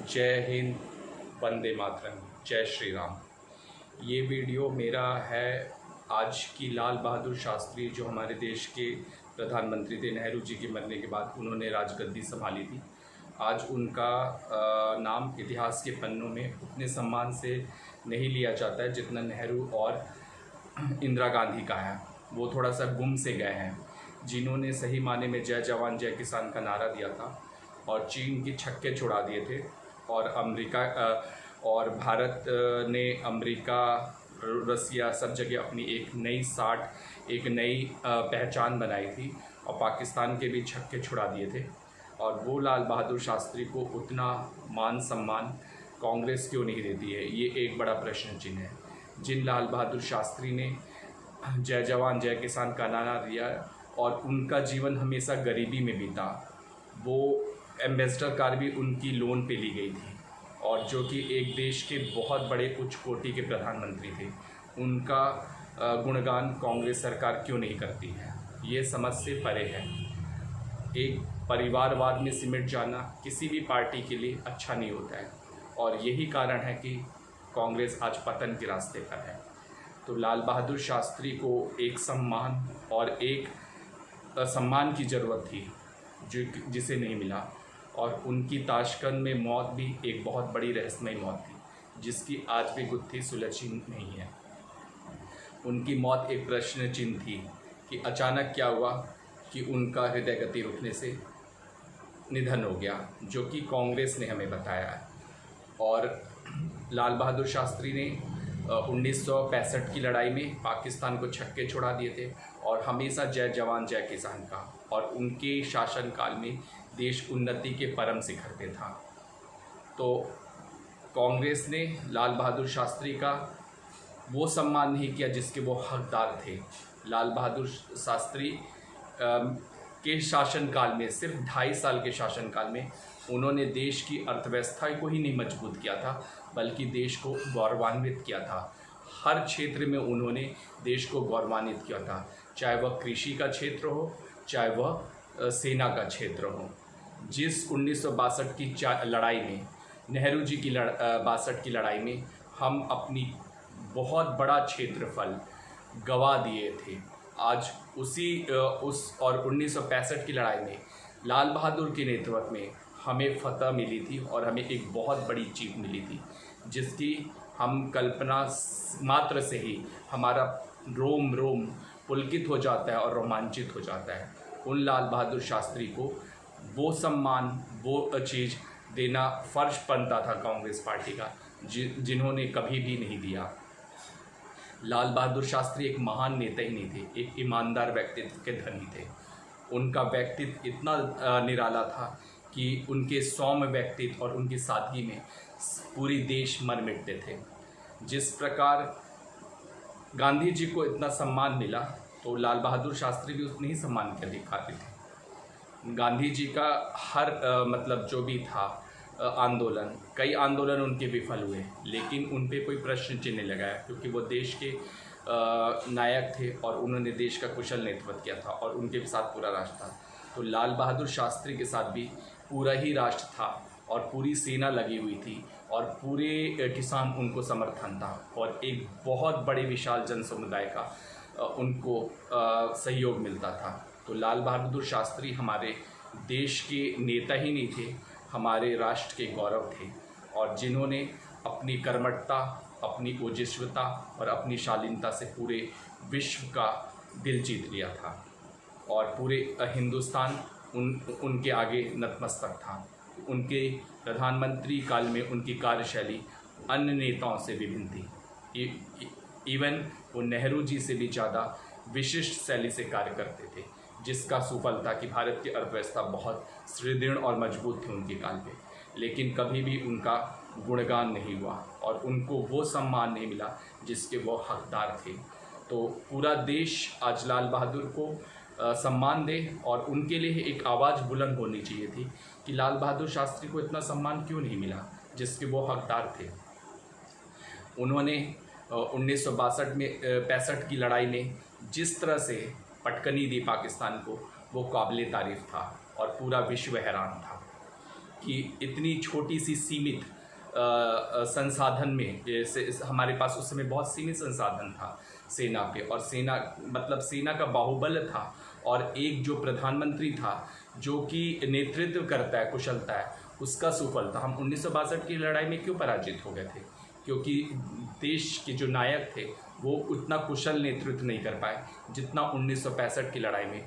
जय हिंद, वंदे मातरम, जय श्री राम। ये वीडियो मेरा है आज की लाल बहादुर शास्त्री, जो हमारे देश के प्रधानमंत्री थे। नेहरू जी के मरने के बाद उन्होंने राजगद्दी संभाली थी। आज उनका नाम इतिहास के पन्नों में उतने सम्मान से नहीं लिया जाता है जितना नेहरू और इंदिरा गांधी का है। वो थोड़ा सा गुम से गए हैं, जिन्होंने सही माने में जय जवान जय किसान का नारा दिया था और चीन के छक्के छुड़ा दिए थे। और अमेरिका और भारत ने अमेरिका, रसिया, सब जगह अपनी एक नई साठ, एक नई पहचान बनाई थी और पाकिस्तान के भी छक्के छुड़ा दिए थे। और वो लाल बहादुर शास्त्री को उतना मान सम्मान कांग्रेस क्यों नहीं देती है, ये एक बड़ा प्रश्न चिन्ह है। जिन लाल बहादुर शास्त्री ने जय जवान जय किसान का नारा दिया और उनका जीवन हमेशा गरीबी में बीता, वो एम्बेसडर कार भी उनकी लोन पे ली गई थी, और जो कि एक देश के बहुत बड़े उच्च कोटि के प्रधानमंत्री थे, उनका गुणगान कांग्रेस सरकार क्यों नहीं करती है, ये समझ से परे है। एक परिवारवाद में सिमट जाना किसी भी पार्टी के लिए अच्छा नहीं होता है, और यही कारण है कि कांग्रेस आज पतन के रास्ते पर है। तो लाल बहादुर शास्त्री को एक सम्मान और एक सम्मान की ज़रूरत थी जिसे नहीं मिला, और उनकी ताशकंद में मौत भी एक बहुत बड़ी रहस्यमयी मौत थी, जिसकी आज भी गुत्थी सुलझी नहीं है। उनकी मौत एक प्रश्न चिन्ह थी कि अचानक क्या हुआ कि उनका हृदय गति रुकने से निधन हो गया, जो कि कांग्रेस ने हमें बताया है। और लाल बहादुर शास्त्री ने 1965 की लड़ाई में पाकिस्तान को छक्के छुड़ा दिए थे और हमेशा जय जवान जय किसान का, और उनके शासनकाल में देश उन्नति के परम शिखर पे था। तो कांग्रेस ने लाल बहादुर शास्त्री का वो सम्मान नहीं किया जिसके वो हकदार थे। लाल बहादुर शास्त्री के शासनकाल में, सिर्फ 2.5 साल के शासनकाल में, उन्होंने देश की अर्थव्यवस्था को ही नहीं मजबूत किया था, बल्कि देश को गौरवान्वित किया था। हर क्षेत्र में उन्होंने देश को गौरवान्वित किया था, चाहे वह कृषि का क्षेत्र हो, चाहे वह सेना का क्षेत्र हो। जिस 1962 की लड़ाई में, नेहरू जी की 62 की लड़ाई में हम अपनी बहुत बड़ा क्षेत्रफल गवा दिए थे, आज उस और 1965 की लड़ाई में लाल बहादुर के नेतृत्व में हमें फतह मिली थी और हमें एक बहुत बड़ी जीत मिली थी, जिसकी हम कल्पना मात्र से ही हमारा रोम रोम पुलकित हो जाता है और रोमांचित हो जाता है। उन लाल बहादुर शास्त्री को वो सम्मान, वो चीज़ देना फर्ज बनता था कांग्रेस पार्टी का, जिन्होंने कभी भी नहीं दिया। लाल बहादुर शास्त्री एक महान नेता ही नहीं थे, एक ईमानदार व्यक्तित्व के धनी थे। उनका व्यक्तित्व इतना निराला था कि उनके सौम्य व्यक्तित्व और उनकी सादगी में पूरी देश मर मिटते थे। जिस प्रकार गांधी जी को इतना सम्मान मिला, तो लाल बहादुर शास्त्री भी उतने ही सम्मान के अधिकारी थे। गांधी जी का हर मतलब जो भी था आंदोलन, कई आंदोलन उनके विफल हुए, लेकिन उन पे कोई प्रश्न चिन्ह नहीं लगाया, क्योंकि वो देश के नायक थे और उन्होंने देश का कुशल नेतृत्व किया था और उनके साथ पूरा राष्ट्र था। तो लाल बहादुर शास्त्री के साथ भी पूरा ही राष्ट्र था और पूरी सेना लगी हुई थी और पूरे किसान उनको समर्थन था, और एक बहुत बड़े विशाल जन समुदाय का उनको सहयोग मिलता था। तो लाल बहादुर शास्त्री हमारे देश के नेता ही नहीं थे, हमारे राष्ट्र के गौरव थे, और जिन्होंने अपनी कर्मठता, अपनी ओजस्वता और अपनी शालीनता से पूरे विश्व का दिल जीत लिया था, और पूरे हिंदुस्तान उनके आगे नतमस्तक था। उनके प्रधानमंत्री काल में उनकी कार्यशैली अन्य नेताओं से विभिन्न थी। इवन वो नेहरू जी से भी ज़्यादा विशिष्ट शैली से कार्य करते थे, जिसका सुफल था कि भारत की अर्थव्यवस्था बहुत सुदृढ़ और मजबूत थी उनके काल पे, लेकिन कभी भी उनका गुणगान नहीं हुआ और उनको वो सम्मान नहीं मिला जिसके वो हकदार थे। तो पूरा देश आज लाल बहादुर को सम्मान दे, और उनके लिए एक आवाज़ बुलंद होनी चाहिए थी कि लाल बहादुर शास्त्री को इतना सम्मान क्यों नहीं मिला जिसके वो हकदार थे। उन्होंने 1962 में 65 की लड़ाई में जिस तरह से पटकनी दी पाकिस्तान को, वो काबिल तारीफ़ था और पूरा विश्व हैरान था कि इतनी छोटी सी सीमित संसाधन में, जैसे हमारे पास उस समय बहुत सीमित संसाधन था सेना पे, और सेना मतलब सेना का बाहुबल था, और एक जो प्रधानमंत्री था जो कि नेतृत्व करता है, कुशलता है, उसका सुफल था। हम 1962 की लड़ाई में क्यों पराजित हो गए थे? क्योंकि देश के जो नायक थे वो उतना कुशल नेतृत्व नहीं कर पाए जितना 1965 की लड़ाई में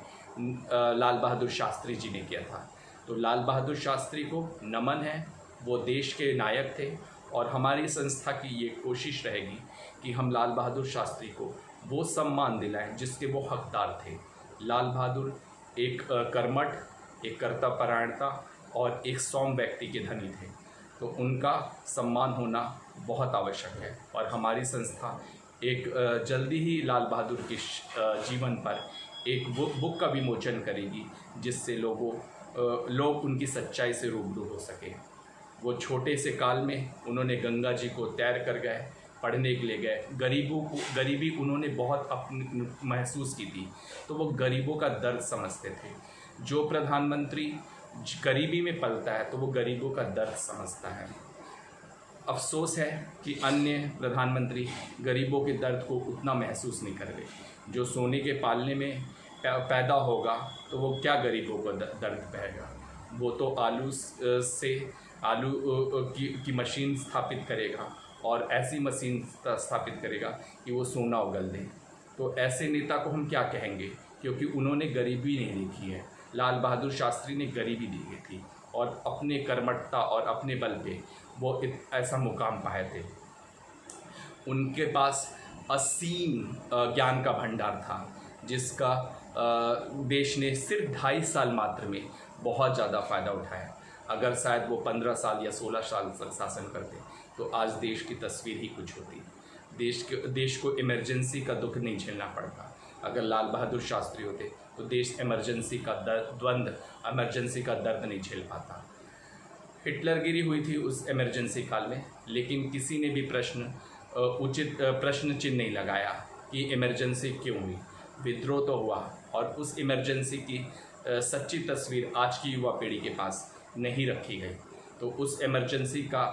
लाल बहादुर शास्त्री जी ने किया था। तो लाल बहादुर शास्त्री को नमन है, वो देश के नायक थे, और हमारी संस्था की ये कोशिश रहेगी कि हम लाल बहादुर शास्त्री को वो सम्मान दिलाएं जिसके वो हकदार थे। लाल बहादुर एक कर्मठ, एक कर्तव्यपरायणता और एक सौम्य व्यक्ति के धनी थे, तो उनका सम्मान होना बहुत आवश्यक है। और हमारी संस्था एक जल्दी ही लाल बहादुर के जीवन पर एक बुक का विमोचन करेगी, जिससे लोग उनकी सच्चाई से रूबरू हो सके। वो छोटे से काल में उन्होंने गंगा जी को तैर कर गए, पढ़ने के लिए गए, गरीबी उन्होंने बहुत अपनी महसूस की थी, तो वो गरीबों का दर्द समझते थे। जो प्रधानमंत्री गरीबी में पलता है तो वो गरीबों का दर्द समझता है। अफसोस है कि अन्य प्रधानमंत्री गरीबों के दर्द को उतना महसूस नहीं कर रहे। जो सोने के पालने में पैदा होगा तो वो क्या गरीबों को दर्द पाएगा? वो तो आलू की मशीन स्थापित करेगा, और ऐसी मशीन स्थापित करेगा कि वो सोना उगल दे। तो ऐसे नेता को हम क्या कहेंगे? क्योंकि उन्होंने गरीबी नहीं देखी है। लाल बहादुर शास्त्री ने गरीबी देखी थी, और अपने कर्मठता और अपने बल पे वो ऐसा मुकाम पाए थे। उनके पास असीम ज्ञान का भंडार था, जिसका देश ने सिर्फ 2.5 साल मात्र में बहुत ज़्यादा फ़ायदा उठाया। अगर शायद वो 15 साल या 16 साल तक शासन करते तो आज देश की तस्वीर ही कुछ होती। देश को इमरजेंसी का दुख नहीं झेलना पड़ता। अगर लाल बहादुर शास्त्री होते तो देश इमरजेंसी का इमरजेंसी का दर्द नहीं झेल पाता। हिटलरगिरी हुई थी उस इमरजेंसी काल में, लेकिन किसी ने भी उचित प्रश्न चिन्ह नहीं लगाया कि इमरजेंसी क्यों हुई। विद्रोह तो हुआ, और उस इमरजेंसी की सच्ची तस्वीर आज की युवा पीढ़ी के पास नहीं रखी गई। तो उस इमरजेंसी का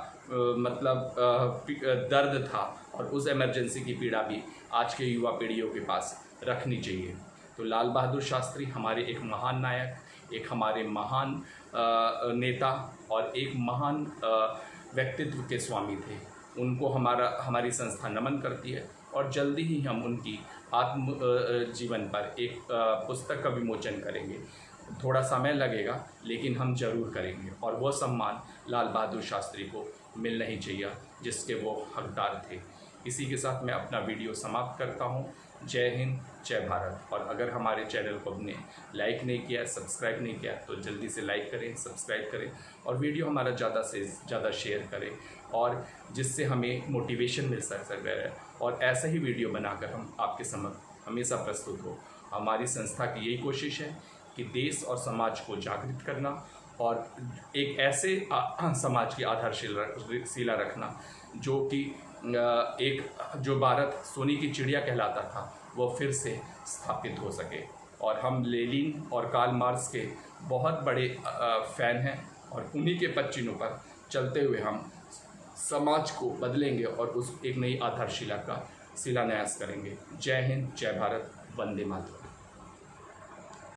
दर्द था, और उस इमरजेंसी की पीड़ा भी आज के युवा पीढ़ियों के पास रखनी चाहिए। तो लाल बहादुर शास्त्री हमारे एक महान नायक, एक हमारे महान नेता और एक महान व्यक्तित्व के स्वामी थे। उनको हमारी संस्था नमन करती है, और जल्दी ही हम उनकी आत्म जीवन पर एक पुस्तक का विमोचन करेंगे। थोड़ा समय लगेगा, लेकिन हम जरूर करेंगे, और वो सम्मान लाल बहादुर शास्त्री को मिलना ही चाहिए जिसके वो हकदार थे। इसी के साथ मैं अपना वीडियो समाप्त करता हूँ। जय हिंद, जय भारत। और अगर हमारे चैनल को आपने लाइक नहीं किया, सब्सक्राइब नहीं किया, तो जल्दी से लाइक करें, सब्सक्राइब करें, और वीडियो हमारा ज़्यादा से ज़्यादा शेयर करें, और जिससे हमें मोटिवेशन मिल सकता है, और ऐसा ही वीडियो बनाकर हम आपके समक्ष हमेशा प्रस्तुत हो। हमारी संस्था की यही कोशिश है कि देश और समाज को जागृत करना, और एक ऐसे समाज की आधारशिला रखना जो भारत सोने की चिड़िया कहलाता था, वो फिर से स्थापित हो सके। और हम लेनिन और कार्ल मार्क्स के बहुत बड़े फ़ैन हैं, और उन्हीं के पद चिन्हों पर चलते हुए हम समाज को बदलेंगे और उस एक नई आधारशिला का शिलान्यास करेंगे। जय हिंद, जय भारत, वंदे मातरम।